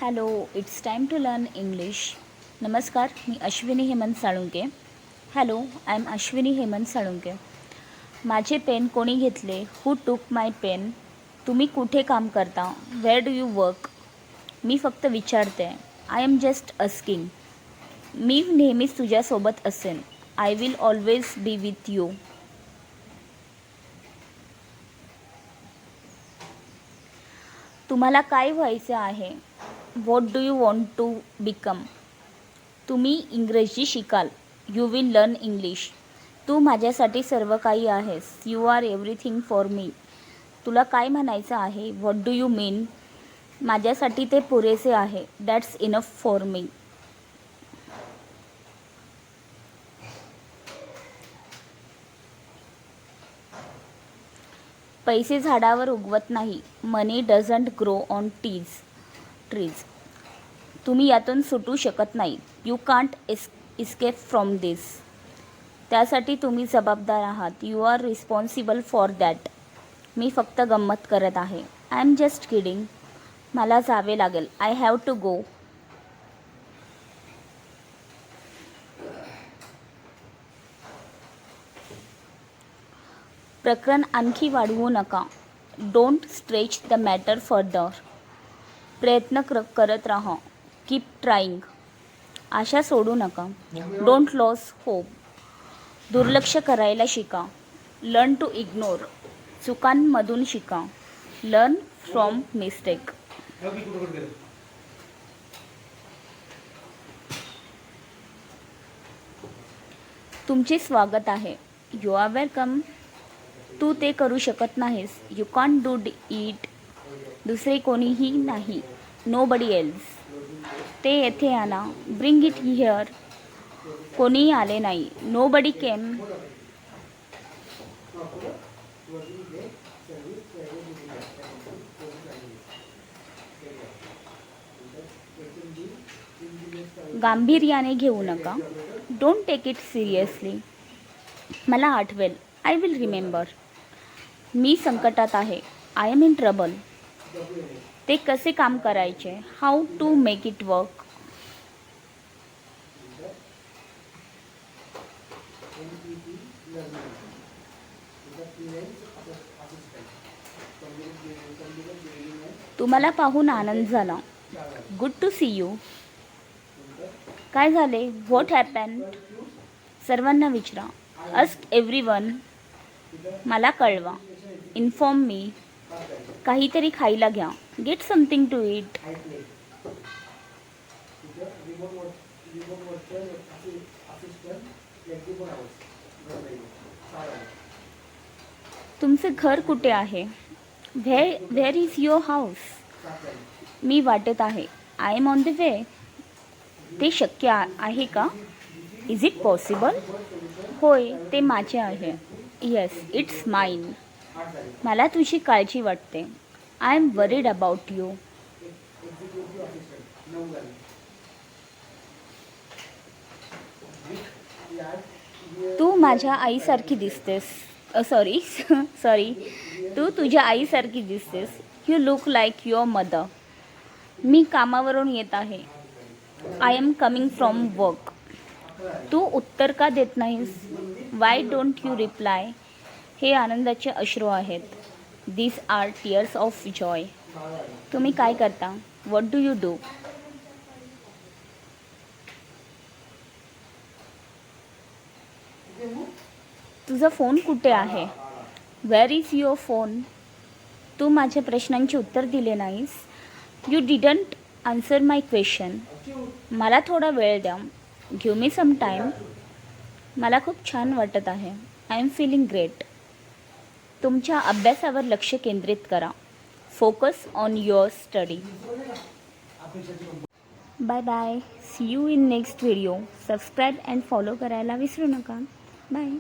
Hello, it's time to learn English. नमस्कार, मी Ashwini Hemant Salunke. Hello, I am Ashwini Hemant Salunke. माझे पेन कोणी घेतले? हू टूक माय पेन? तुम्ही कुठे काम करता? Where do you work? मी फक्त विचारते. I am just asking. मी नेहमीच तुझ्यासोबत असेन. I will always be with you. तुम्हाला काय व्हायचे आहे? What do you want to become? तुम्ही इंग्रजी शिकाल. You will learn English. तू माझ्यासाठी सर्व काही आहेस. You are everything for me. तुला काय म्हणायचं आहे? What do you mean? माझ्यासाठी ते पुरेसे आहे. That's enough for me. पैसे झाडावर उगवत नाही. Money doesn't grow on trees. तुम्ही यातून सुटू शकत नाही. You can't escape from this. त्यासाठी तुम्ही जबाबदार आहात. You are responsible for that. मी फक्त गंमत करत आहे. I am just kidding. मला जावे लागेल. I have to go. प्रकरण आणखी वाढवू नका. Don't stretch the matter further. प्रयत्न करत राहा. Keep trying. आशा सोडू नका. Don't lose hope. दुर्लक्ष करायला शिका. Learn to ignore. चुकांमधून शिका. Learn from mistake. तुमचे स्वागत आहे. You R welcome. तू ते करू शकत नाहीस. यू कॉन्ट डू इट. दुसरे कोणीही नाही. Nobody else. ते येथे आणा. Bring it here. कोणीही आले नाही. Nobody came. गांभीर्याने घेऊ नका. Don't take it seriously. मला आठवेल. I will remember. मी संकटात आहे. I am in trouble. ते कसे काम करायचे? How to make it work. तुम्हाला पाहून आनंद झाला. Good to see you. काय झाले? What happened? सर्वांना विचारा. Ask everyone. मला कळवा. Inform me. काहीतरी खायला घ्या. Gate something to eat. तुमचे घर कुठे आहे? Where is your house? मी वाटेत आहे. I am on the way. ते शक्य आहे का? Is it possible? होय, ते माझे आहे. Yes, it's mine. मला तुझी काळजी वाटते. I am worried about you. तू माझ्या आईसारखी दिसतेस. सॉरी. तू तुझ्या आईसारखी दिसतेस. You look like your mother. मी कामावरून येत आहे. I am coming from work. तू उत्तर का देत नाहीस? Why don't you reply? हे आनंदाचे अश्रू आहेत. These are tears of joy. तुम्ही काय करता? What do you do? तुझा फोन कुठे आहे? Where is your phone? तू माझ्या प्रश्नांचे उत्तर दिले नाहीस. You didn't answer my question. मला थोडा वेळ द्या. Give me some time. मला खूप छान वाटत आहे. I am feeling great. तुमच्या अभ्यासावर लक्ष केंद्रित करा. Focus on your study. Bye bye. See you in next video. Subscribe and follow करायला विसरू नका. बाय.